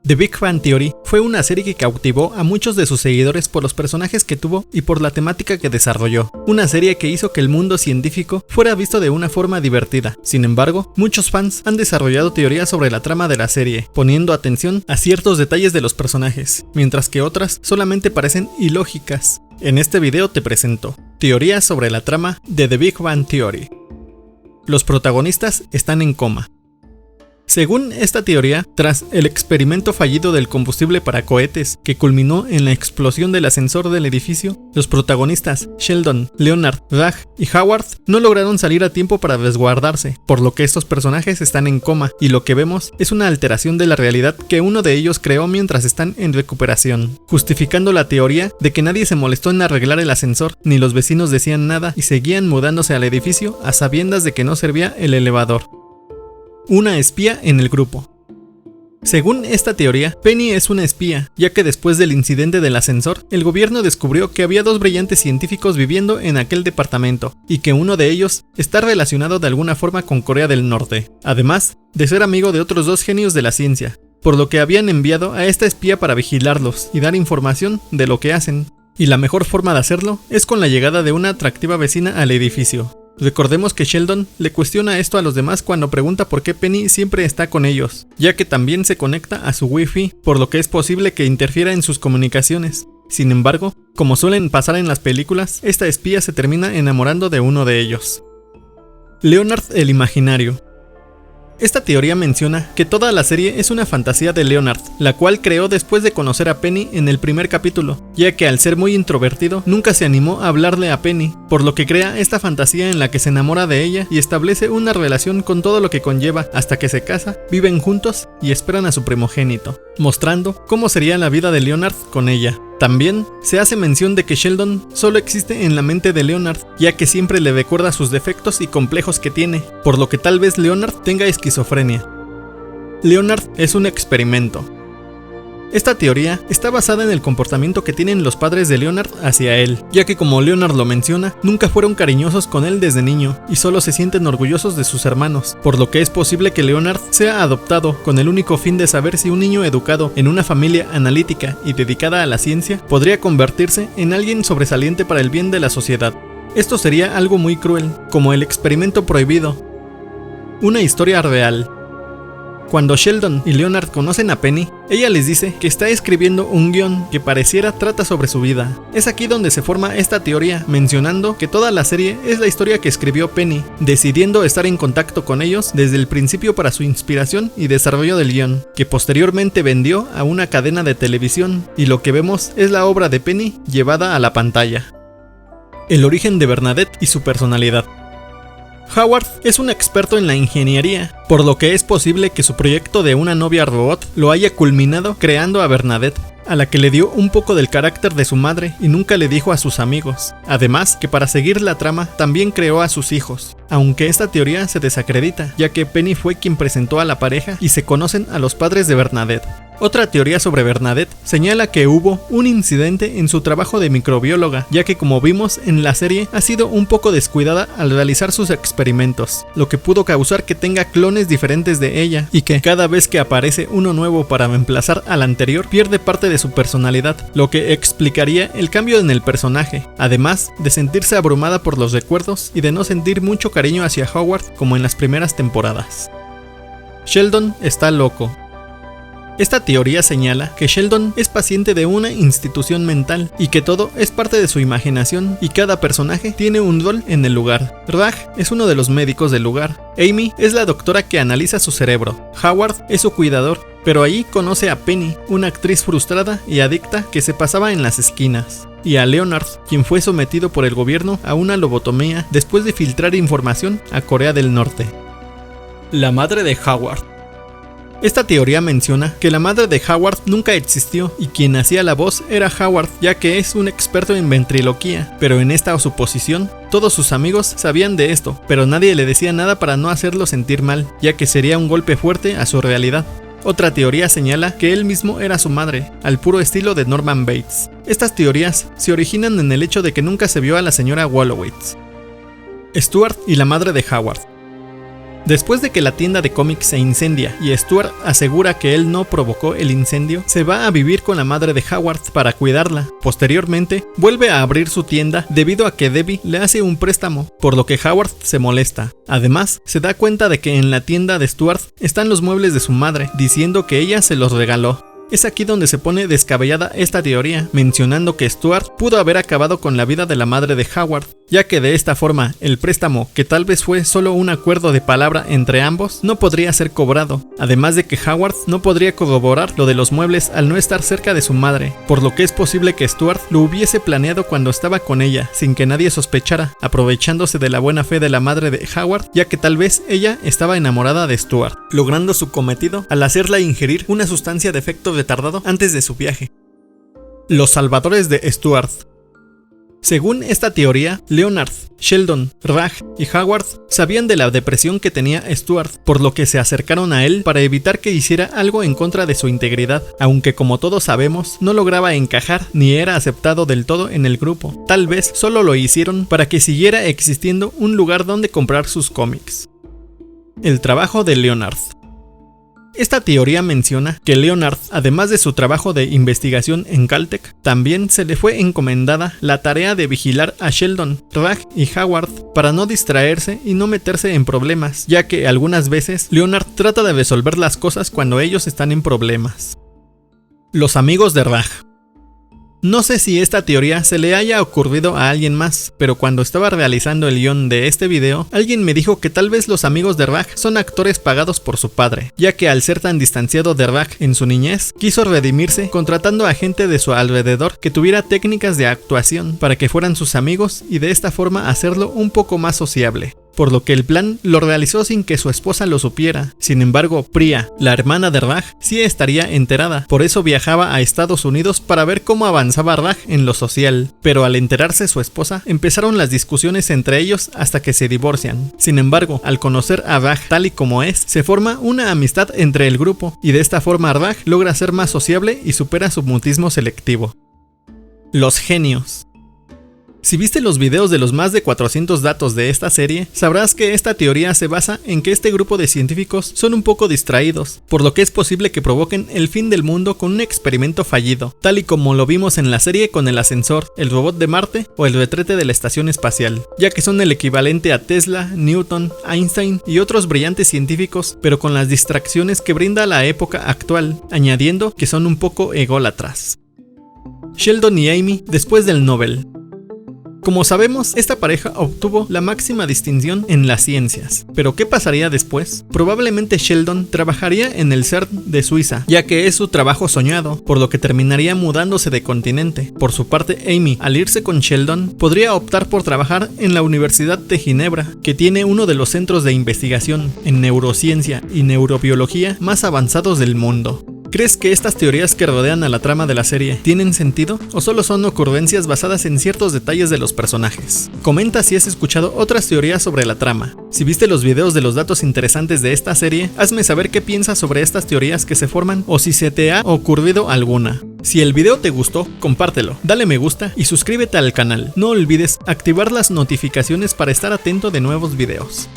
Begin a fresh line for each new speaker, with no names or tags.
The Big Bang Theory fue una serie que cautivó a muchos de sus seguidores por los personajes que tuvo y por la temática que desarrolló. Una serie que hizo que el mundo científico fuera visto de una forma divertida. Sin embargo, muchos fans han desarrollado teorías sobre la trama de la serie, poniendo atención a ciertos detalles de los personajes, mientras que otras solamente parecen ilógicas. En este video te presento teorías sobre la trama de The Big Bang Theory. Los protagonistas están en coma. Según esta teoría, tras el experimento fallido del combustible para cohetes que culminó en la explosión del ascensor del edificio, los protagonistas Sheldon, Leonard, Raj y Howard no lograron salir a tiempo para resguardarse, por lo que estos personajes están en coma y lo que vemos es una alteración de la realidad que uno de ellos creó mientras están en recuperación, justificando la teoría de que nadie se molestó en arreglar el ascensor, ni los vecinos decían nada y seguían mudándose al edificio a sabiendas de que no servía el elevador. Una espía en el grupo. Según esta teoría, Penny es una espía, ya que después del incidente del ascensor, el gobierno descubrió que había dos brillantes científicos viviendo en aquel departamento, y que uno de ellos está relacionado de alguna forma con Corea del Norte, además de ser amigo de otros dos genios de la ciencia, por lo que habían enviado a esta espía para vigilarlos y dar información de lo que hacen. Y la mejor forma de hacerlo es con la llegada de una atractiva vecina al edificio. Recordemos que Sheldon le cuestiona esto a los demás cuando pregunta por qué Penny siempre está con ellos, ya que también se conecta a su Wi-Fi, por lo que es posible que interfiera en sus comunicaciones. Sin embargo, como suelen pasar en las películas, esta espía se termina enamorando de uno de ellos. Leonard el Imaginario. Esta teoría menciona que toda la serie es una fantasía de Leonard, la cual creó después de conocer a Penny en el primer capítulo, ya que al ser muy introvertido nunca se animó a hablarle a Penny, por lo que crea esta fantasía en la que se enamora de ella y establece una relación con todo lo que conlleva hasta que se casa, viven juntos y esperan a su primogénito, mostrando cómo sería la vida de Leonard con ella. También se hace mención de que Sheldon solo existe en la mente de Leonard, ya que siempre le recuerda sus defectos y complejos que tiene, por lo que tal vez Leonard tenga esquizofrenia. Leonard es un experimento. Esta teoría está basada en el comportamiento que tienen los padres de Leonard hacia él, ya que como Leonard lo menciona, nunca fueron cariñosos con él desde niño y solo se sienten orgullosos de sus hermanos, por lo que es posible que Leonard sea adoptado con el único fin de saber si un niño educado en una familia analítica y dedicada a la ciencia podría convertirse en alguien sobresaliente para el bien de la sociedad. Esto sería algo muy cruel, como el experimento prohibido. Una historia real. Cuando Sheldon y Leonard conocen a Penny, ella les dice que está escribiendo un guión que pareciera trata sobre su vida. Es aquí donde se forma esta teoría, mencionando que toda la serie es la historia que escribió Penny, decidiendo estar en contacto con ellos desde el principio para su inspiración y desarrollo del guión, que posteriormente vendió a una cadena de televisión, y lo que vemos es la obra de Penny llevada a la pantalla. El origen de Bernadette y su personalidad. Howard es un experto en la ingeniería, por lo que es posible que su proyecto de una novia robot lo haya culminado creando a Bernadette, a la que le dio un poco del carácter de su madre y nunca le dijo a sus amigos. Además, que para seguir la trama también creó a sus hijos, aunque esta teoría se desacredita, ya que Penny fue quien presentó a la pareja y se conocen a los padres de Bernadette. Otra teoría sobre Bernadette señala que hubo un incidente en su trabajo de microbióloga, ya que como vimos en la serie ha sido un poco descuidada al realizar sus experimentos, lo que pudo causar que tenga clones diferentes de ella y que cada vez que aparece uno nuevo para reemplazar al anterior pierde parte de su personalidad, lo que explicaría el cambio en el personaje, además de sentirse abrumada por los recuerdos y de no sentir mucho cariño hacia Howard como en las primeras temporadas. Sheldon está loco. Esta teoría señala que Sheldon es paciente de una institución mental y que todo es parte de su imaginación y cada personaje tiene un rol en el lugar. Raj es uno de los médicos del lugar, Amy es la doctora que analiza su cerebro, Howard es su cuidador, pero ahí conoce a Penny, una actriz frustrada y adicta que se pasaba en las esquinas, y a Leonard, quien fue sometido por el gobierno a una lobotomía después de filtrar información a Corea del Norte. La madre de Howard. Esta teoría menciona que la madre de Howard nunca existió y quien hacía la voz era Howard, ya que es un experto en ventriloquía, pero en esta suposición todos sus amigos sabían de esto, pero nadie le decía nada para no hacerlo sentir mal, ya que sería un golpe fuerte a su realidad. Otra teoría señala que él mismo era su madre, al puro estilo de Norman Bates. Estas teorías se originan en el hecho de que nunca se vio a la señora Wolowitz. Stuart y la madre de Howard. Después de que la tienda de cómics se incendia y Stuart asegura que él no provocó el incendio, se va a vivir con la madre de Howard para cuidarla. Posteriormente, vuelve a abrir su tienda debido a que Debbie le hace un préstamo, por lo que Howard se molesta. Además, se da cuenta de que en la tienda de Stuart están los muebles de su madre, diciendo que ella se los regaló. Es aquí donde se pone descabellada esta teoría, mencionando que Stuart pudo haber acabado con la vida de la madre de Howard, ya que de esta forma el préstamo, que tal vez fue solo un acuerdo de palabra entre ambos, no podría ser cobrado, además de que Howard no podría corroborar lo de los muebles al no estar cerca de su madre, por lo que es posible que Stuart lo hubiese planeado cuando estaba con ella, sin que nadie sospechara, aprovechándose de la buena fe de la madre de Howard, ya que tal vez ella estaba enamorada de Stuart, logrando su cometido al hacerla ingerir una sustancia de efecto retardado antes de su viaje. Los salvadores de Stuart. Según esta teoría, Leonard, Sheldon, Raj y Howard sabían de la depresión que tenía Stuart, por lo que se acercaron a él para evitar que hiciera algo en contra de su integridad, aunque como todos sabemos, no lograba encajar ni era aceptado del todo en el grupo. Tal vez solo lo hicieron para que siguiera existiendo un lugar donde comprar sus cómics. El trabajo de Leonard. Esta teoría menciona que Leonard, además de su trabajo de investigación en Caltech, también se le fue encomendada la tarea de vigilar a Sheldon, Raj y Howard para no distraerse y no meterse en problemas, ya que algunas veces Leonard trata de resolver las cosas cuando ellos están en problemas. Los amigos de Raj. No sé si esta teoría se le haya ocurrido a alguien más, pero cuando estaba realizando el guión de este video, alguien me dijo que tal vez los amigos de Raj son actores pagados por su padre, ya que al ser tan distanciado de Raj en su niñez, quiso redimirse contratando a gente de su alrededor que tuviera técnicas de actuación para que fueran sus amigos y de esta forma hacerlo un poco más sociable. Por lo que el plan lo realizó sin que su esposa lo supiera. Sin embargo, Priya, la hermana de Raj, sí estaría enterada, por eso viajaba a Estados Unidos para ver cómo avanzaba Raj en lo social. Pero al enterarse su esposa, empezaron las discusiones entre ellos hasta que se divorcian. Sin embargo, al conocer a Raj tal y como es, se forma una amistad entre el grupo, y de esta forma Raj logra ser más sociable y supera su mutismo selectivo. Los genios. Si viste los videos de los más de 400 datos de esta serie, sabrás que esta teoría se basa en que este grupo de científicos son un poco distraídos, por lo que es posible que provoquen el fin del mundo con un experimento fallido, tal y como lo vimos en la serie con el ascensor, el robot de Marte o el retrete de la estación espacial, ya que son el equivalente a Tesla, Newton, Einstein y otros brillantes científicos, pero con las distracciones que brinda la época actual, añadiendo que son un poco ególatras. Sheldon y Amy después del Nobel. Como sabemos, esta pareja obtuvo la máxima distinción en las ciencias. ¿Pero qué pasaría después? Probablemente Sheldon trabajaría en el CERN de Suiza, ya que es su trabajo soñado, por lo que terminaría mudándose de continente. Por su parte, Amy, al irse con Sheldon, podría optar por trabajar en la Universidad de Ginebra, que tiene uno de los centros de investigación en neurociencia y neurobiología más avanzados del mundo. ¿Crees que estas teorías que rodean a la trama de la serie tienen sentido o solo son ocurrencias basadas en ciertos detalles de los personajes? Comenta si has escuchado otras teorías sobre la trama. Si viste los videos de los datos interesantes de esta serie, hazme saber qué piensas sobre estas teorías que se forman o si se te ha ocurrido alguna. Si el video te gustó, compártelo, dale me gusta y suscríbete al canal. No olvides activar las notificaciones para estar atento de nuevos videos.